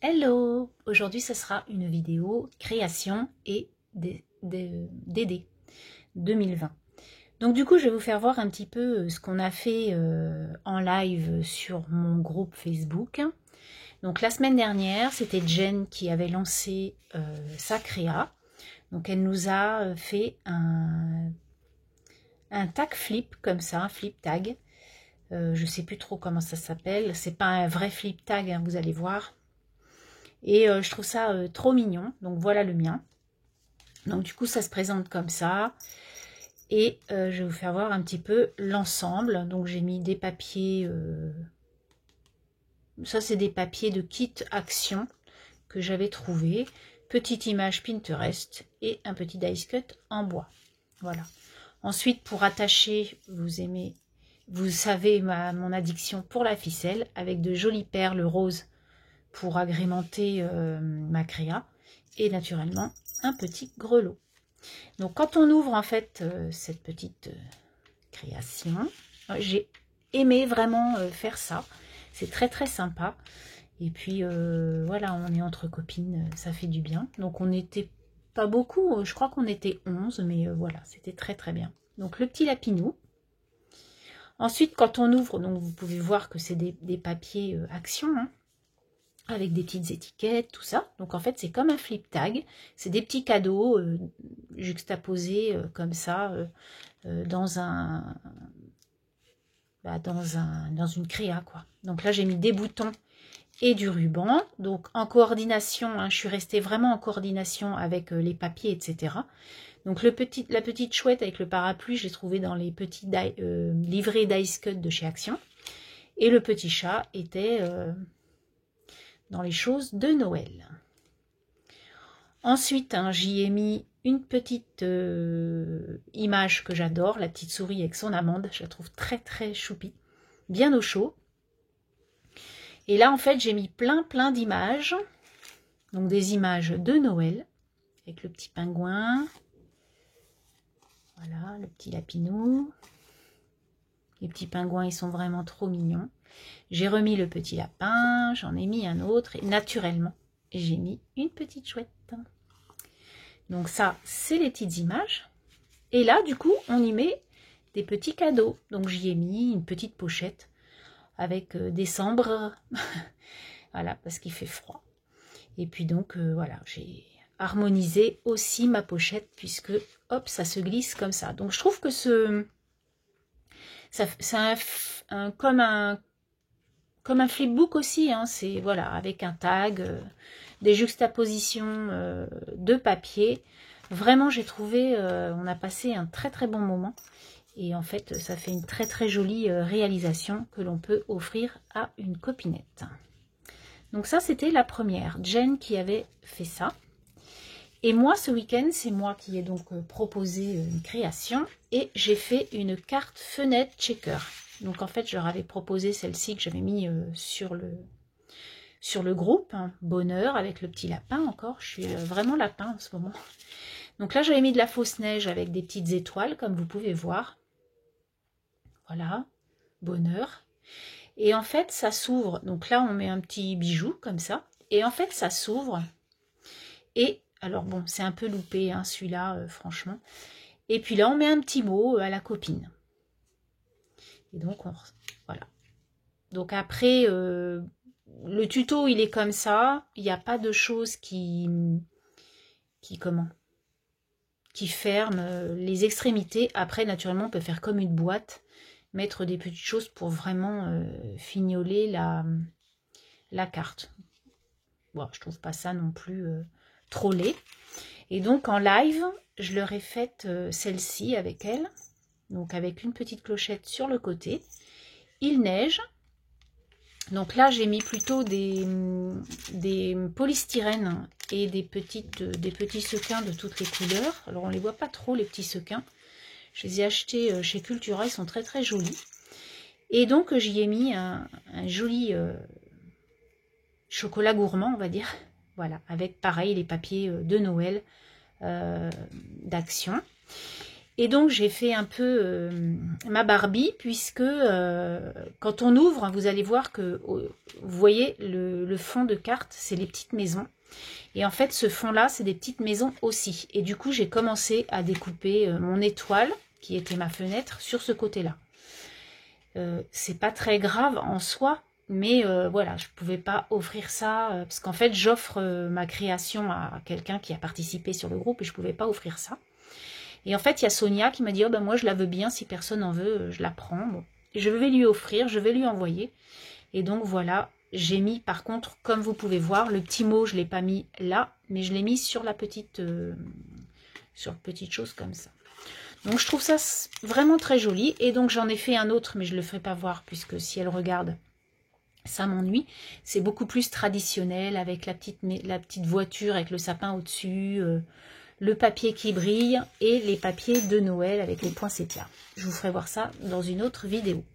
Hello! Aujourd'hui, ce sera une vidéo création et DD 2020. Donc du coup, je vais vous faire voir un petit peu ce qu'on a fait en live sur mon groupe Facebook. Donc la semaine dernière, c'était Jen qui avait lancé sa créa. Donc elle nous a fait un tag flip comme ça, un flip tag. Je sais plus trop comment ça s'appelle. C'est pas un vrai flip tag, hein, vous allez voir. Et je trouve ça trop mignon. Donc voilà le mien. Donc du coup ça se présente comme ça. Et je vais vous faire voir un petit peu l'ensemble. Donc j'ai mis des papiers. Ça c'est des papiers de kit action que j'avais trouvé. Petite image Pinterest et un petit dice cut en bois. Voilà. Ensuite pour attacher, vous savez mon addiction pour la ficelle avec de jolies perles roses pour agrémenter ma créa et naturellement un petit grelot. Donc quand on ouvre en fait cette petite création, j'ai aimé vraiment faire ça, c'est très sympa. Et puis voilà, on est entre copines, ça fait du bien. Donc on n'était pas beaucoup, je crois qu'on était 11, mais voilà, c'était très bien. Donc le petit lapinou. Ensuite quand on ouvre, donc vous pouvez voir que c'est des papiers action, hein, avec des petites étiquettes, tout ça. Donc en fait c'est comme un flip tag, c'est des petits cadeaux juxtaposés comme ça dans une créa quoi. Donc là j'ai mis des boutons et du ruban, donc en coordination, hein, je suis restée vraiment en coordination avec les papiers, etc. Donc la petite chouette avec le parapluie, je l'ai trouvé dans les petits livrets dice cut de chez Action. Et le petit chat était dans les choses de Noël. Ensuite, hein, j'y ai mis une petite image que j'adore, la petite souris avec son amande, je la trouve très choupie, bien au chaud. Et là, en fait, j'ai mis plein d'images, donc des images de Noël, avec le petit pingouin, voilà, le petit lapinou. Les petits pingouins, ils sont vraiment trop mignons. J'ai remis le petit lapin, j'en ai mis un autre, et naturellement, j'ai mis une petite chouette. Donc ça, c'est les petites images. Et là, du coup, on y met des petits cadeaux. Donc j'y ai mis une petite pochette avec des cendres. Voilà, parce qu'il fait froid. Et puis donc, voilà, j'ai harmonisé aussi ma pochette puisque, hop, ça se glisse comme ça. Donc je trouve que c'est comme un flipbook aussi, hein, c'est voilà, avec un tag, des juxtapositions de papier. Vraiment, j'ai trouvé, on a passé un très bon moment. Et en fait, ça fait une très jolie réalisation que l'on peut offrir à une copinette. Donc ça, c'était la première, Jen qui avait fait ça. Et moi, ce week-end, c'est moi qui ai donc proposé une création. Et j'ai fait une carte fenêtre checker. Donc en fait, je leur avais proposé celle-ci que j'avais mis sur le groupe, hein, bonheur, avec le petit lapin encore. Je suis vraiment lapin en ce moment. Donc là, j'avais mis de la fausse neige avec des petites étoiles, comme vous pouvez voir. Voilà, bonheur. Et en fait, ça s'ouvre. Donc là, on met un petit bijou, comme ça. Et en fait, ça s'ouvre. Et, alors bon, c'est un peu loupé, hein, celui-là, franchement. Et puis là, on met un petit mot à la copine. Et donc, voilà. Donc après, le tuto, il est comme ça. Il n'y a pas de choses qui ferment les extrémités. Après, naturellement, on peut faire comme une boîte, mettre des petites choses pour vraiment fignoler la carte. Bon, je trouve pas ça non plus trop laid. Et donc, en live, je leur ai faite celle-ci avec elle. Donc, avec une petite clochette sur le côté. Il neige. Donc là, j'ai mis plutôt des polystyrènes et des petits sequins de toutes les couleurs. Alors, on ne les voit pas trop, les petits sequins. Je les ai achetés chez Cultura, ils sont très jolis. Et donc, j'y ai mis un joli chocolat gourmand, on va dire. Voilà, avec pareil les papiers de Noël d'Action. Et donc j'ai fait un peu ma Barbie, puisque quand on ouvre, vous allez voir que, vous voyez, le fond de carte, c'est les petites maisons. Et en fait, ce fond-là, c'est des petites maisons aussi. Et du coup, j'ai commencé à découper mon étoile, qui était ma fenêtre, sur ce côté-là. C'est pas très grave en soi, mais voilà, je pouvais pas offrir ça, parce qu'en fait, j'offre ma création à quelqu'un qui a participé sur le groupe, et je pouvais pas offrir ça. Et en fait, il y a Sonia qui m'a dit, oh ben moi je la veux bien, si personne en veut, je la prends. Bon. Je vais lui offrir, je vais lui envoyer. Et donc voilà, j'ai mis par contre, comme vous pouvez voir, le petit mot, je ne l'ai pas mis là, mais je l'ai mis sur la petite chose comme ça. Donc je trouve ça vraiment très joli. Et donc j'en ai fait un autre, mais je ne le ferai pas voir, puisque si elle regarde, ça m'ennuie. C'est beaucoup plus traditionnel, avec la petite voiture, avec le sapin au-dessus, le papier qui brille et les papiers de Noël avec les poinsettias. Je vous ferai voir ça dans une autre vidéo.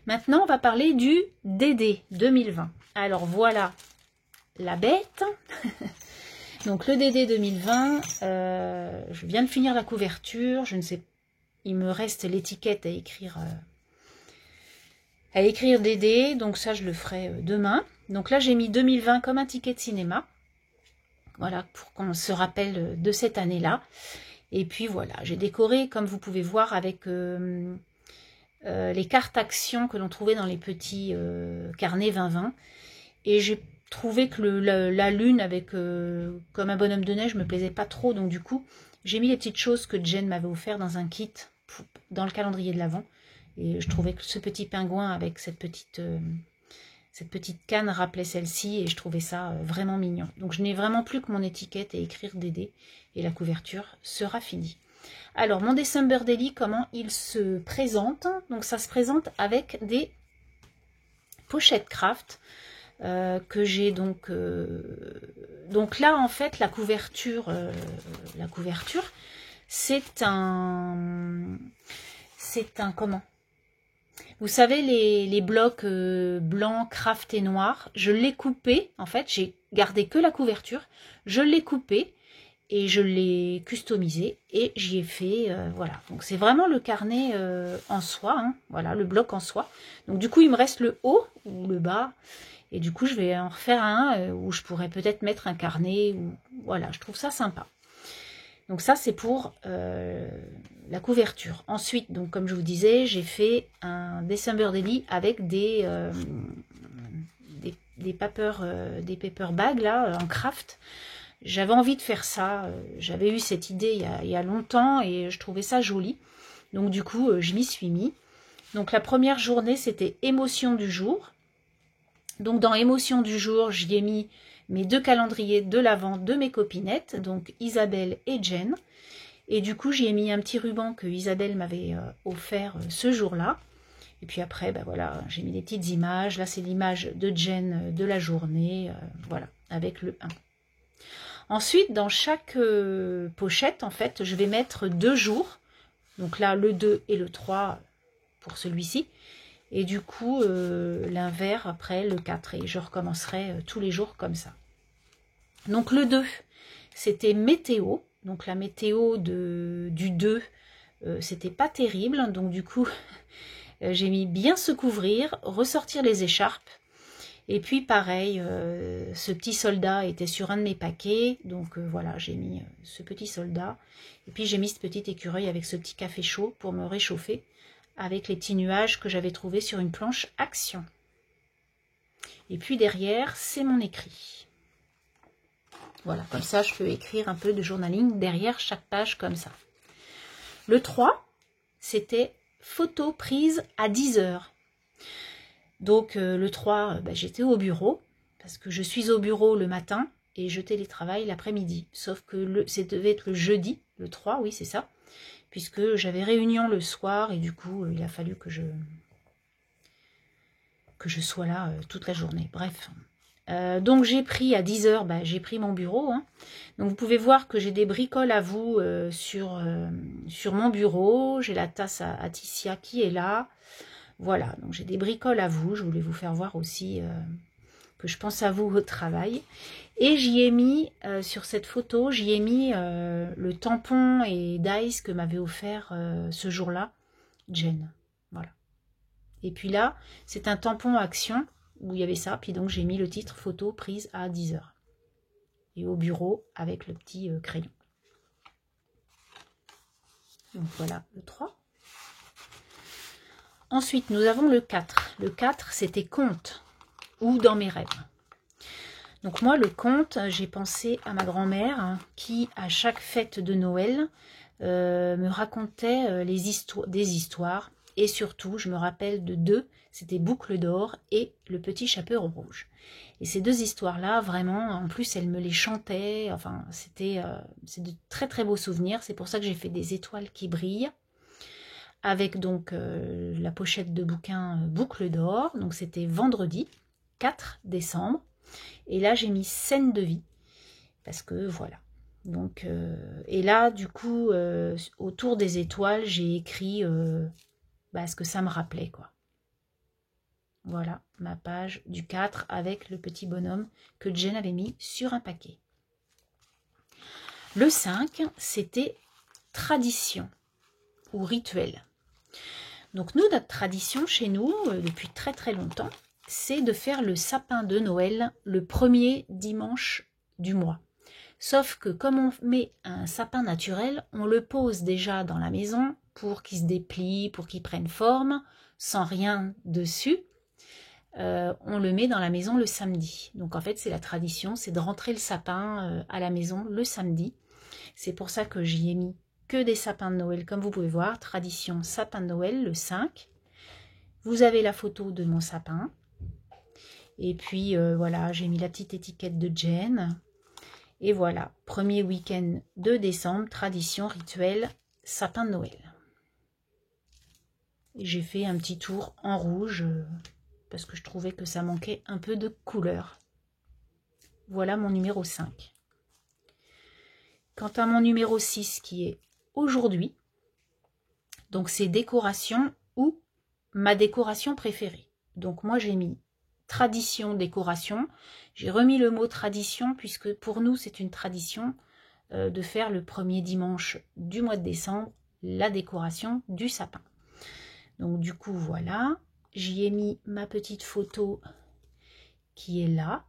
Maintenant, on va parler du DD 2020. Alors voilà la bête. Donc le DD 2020, je viens de finir la couverture. Je ne sais, il me reste l'étiquette à écrire DD. Donc ça, je le ferai demain. Donc là, j'ai mis 2020 comme un ticket de cinéma. Voilà, pour qu'on se rappelle de cette année-là. Et puis voilà, j'ai décoré, comme vous pouvez voir, avec les cartes actions que l'on trouvait dans les petits carnets 2020. Et j'ai trouvé que la lune, avec comme un bonhomme de neige, me plaisait pas trop. Donc du coup, j'ai mis les petites choses que Jen m'avait offert dans un kit, dans le calendrier de l'Avent. Et je trouvais que ce petit pingouin avec cette petite canne rappelait celle-ci, et je trouvais ça vraiment mignon. Donc je n'ai vraiment plus que mon étiquette et écrire DD, et la couverture sera finie. Alors mon December Daily, comment il se présente? Donc ça se présente avec des pochettes craft que j'ai donc... donc là en fait la couverture c'est un comment? Vous savez, les blocs blancs, craft et noirs, je l'ai coupé, en fait, j'ai gardé que la couverture, je l'ai coupé et je l'ai customisé et j'y ai fait, voilà. Donc c'est vraiment le carnet en soie, hein, voilà, le bloc en soie. Donc du coup, il me reste le haut ou le bas, et du coup, je vais en refaire un où je pourrais peut-être mettre un carnet, ou voilà, je trouve ça sympa. Donc ça, c'est pour la couverture. Ensuite, donc comme je vous disais, j'ai fait un December Daily avec des paper bags là, en craft. J'avais envie de faire ça. J'avais eu cette idée il y a longtemps et je trouvais ça joli. Donc du coup, je m'y suis mis. Donc la première journée, c'était émotion du jour. Donc dans émotion du jour, j'y ai mis mes deux calendriers de l'Avent de mes copinettes, donc Isabelle et Jen. Et du coup, j'y ai mis un petit ruban que Isabelle m'avait offert ce jour-là. Et puis après, ben voilà, j'ai mis des petites images. Là, c'est l'image de Jen de la journée, voilà, avec le 1. Ensuite, dans chaque pochette, en fait, je vais mettre 2 jours. Donc là, le 2 et le 3 pour celui-ci. Et du coup, l'invers après, le 4. Et je recommencerai tous les jours comme ça. Donc le 2, c'était météo. Donc la météo du 2, c'était pas terrible. Donc du coup, j'ai mis bien se couvrir, ressortir les écharpes. Et puis pareil, ce petit soldat était sur un de mes paquets. Donc voilà, j'ai mis ce petit soldat. Et puis j'ai mis ce petit écureuil avec ce petit café chaud pour me réchauffer, avec les petits nuages que j'avais trouvés sur une planche action. Et puis derrière, c'est mon écrit. Voilà, comme ça, je peux écrire un peu de journaling derrière chaque page comme ça. Le 3, c'était photo prise à 10 h. Donc le 3, ben, j'étais au bureau, parce que je suis au bureau le matin et je télétravaille l'après-midi. Sauf que ça devait être le jeudi, le 3, oui c'est ça, puisque j'avais réunion le soir et du coup, il a fallu que je sois là toute la journée. Bref. Donc j'ai pris à 10 h, j'ai pris mon bureau. Hein. Donc vous pouvez voir que j'ai des bricoles à vous sur mon bureau. J'ai la tasse à Ticia qui est là. Voilà, donc j'ai des bricoles à vous. Je voulais vous faire voir aussi que je pense à vous au travail. Et j'y ai mis, sur cette photo, j'y ai mis le tampon et Dice que m'avait offert ce jour-là, Jen. Voilà. Et puis là, c'est un tampon Action où il y avait ça. Puis donc, j'ai mis le titre photo prise à 10 h. Et au bureau avec le petit crayon. Donc voilà le 3. Ensuite, nous avons le 4. Le 4, c'était conte ou dans mes rêves. Donc moi, le conte, j'ai pensé à ma grand-mère qui, à chaque fête de Noël, me racontait des histoires. Et surtout, je me rappelle de deux, c'était Boucle d'or et Le Petit Chaperon Rouge. Et ces deux histoires-là, vraiment, en plus, elle me les chantait. Enfin, c'est de très très beaux souvenirs. C'est pour ça que j'ai fait des étoiles qui brillent. Avec donc la pochette de bouquin Boucle d'or. Donc c'était vendredi 4 décembre. Et là, j'ai mis scène de vie. Parce que voilà. Donc, et là, du coup, autour des étoiles, j'ai écrit ce que ça me rappelait, quoi. Voilà, ma page du 4 avec le petit bonhomme que Jen avait mis sur un paquet. Le 5, c'était tradition ou rituel. Donc nous, notre tradition chez nous, depuis très très longtemps, c'est de faire le sapin de Noël le premier dimanche du mois. Sauf que comme on met un sapin naturel, on le pose déjà dans la maison pour qu'il se déplie, pour qu'il prenne forme, sans rien dessus. On le met dans la maison le samedi. Donc en fait, c'est la tradition, c'est de rentrer le sapin à la maison le samedi. C'est pour ça que j'y ai mis que des sapins de Noël, comme vous pouvez voir. Tradition sapin de Noël, le 5. Vous avez la photo de mon sapin. Et puis voilà, j'ai mis la petite étiquette de Jen. Et voilà, premier week-end de décembre, tradition, rituel, sapin de Noël. Et j'ai fait un petit tour en rouge parce que je trouvais que ça manquait un peu de couleur. Voilà mon numéro 5. Quant à mon numéro 6 qui est aujourd'hui, donc c'est décoration ou ma décoration préférée. Donc moi j'ai mis tradition, décoration. J'ai remis le mot tradition puisque pour nous c'est une tradition de faire le premier dimanche du mois de décembre la décoration du sapin. Donc du coup voilà, j'y ai mis ma petite photo qui est là.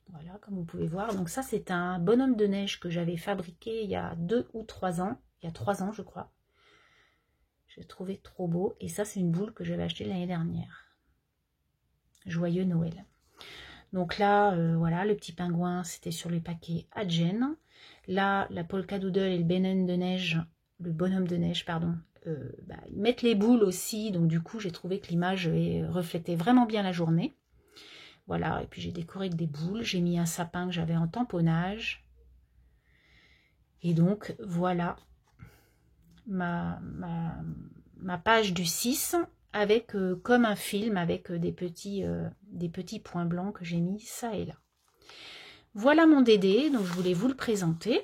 Voilà, comme vous pouvez voir. Donc ça c'est un bonhomme de neige que j'avais fabriqué il y a 2 ou 3 ans. Il y a 3 ans je crois. J'ai trouvé trop beau. Et ça c'est une boule que j'avais achetée l'année dernière. Joyeux Noël. Donc là, voilà, le petit pingouin, c'était sur le paquet à Jen. Là, la polka doodle et le bonhomme de neige, pardon, ils mettent les boules aussi. Donc du coup, j'ai trouvé que l'image reflétait vraiment bien la journée. Voilà, et puis j'ai décoré avec des boules. J'ai mis un sapin que j'avais en tamponnage. Et donc, voilà ma page du 6. Avec comme un film avec des petits points blancs que j'ai mis ça et là. Voilà mon Dédé, donc je voulais vous le présenter.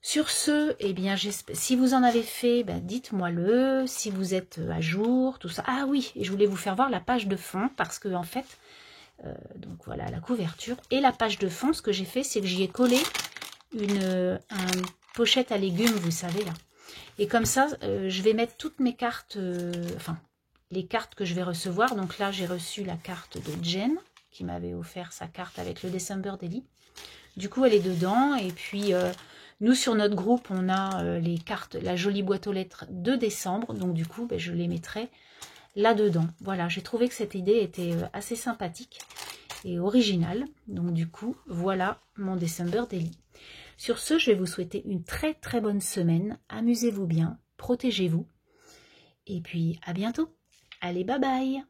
Sur ce, eh bien, si vous en avez fait, dites-moi-le, si vous êtes à jour, tout ça. Ah oui, et je voulais vous faire voir la page de fond parce que en fait, donc voilà la couverture et la page de fond. Ce que j'ai fait, c'est que j'y ai collé une pochette à légumes, vous savez là. Et comme ça, je vais mettre toutes mes cartes, les cartes que je vais recevoir. Donc là, j'ai reçu la carte de Jen, qui m'avait offert sa carte avec le December Daily. Du coup, elle est dedans. Et puis, nous, sur notre groupe, on a les cartes, la jolie boîte aux lettres de décembre. Donc du coup, je les mettrai là-dedans. Voilà, j'ai trouvé que cette idée était assez sympathique et originale. Donc du coup, voilà mon December Daily. Sur ce, je vais vous souhaiter une très très bonne semaine. Amusez-vous bien, protégez-vous. Et puis à bientôt. Allez, bye bye.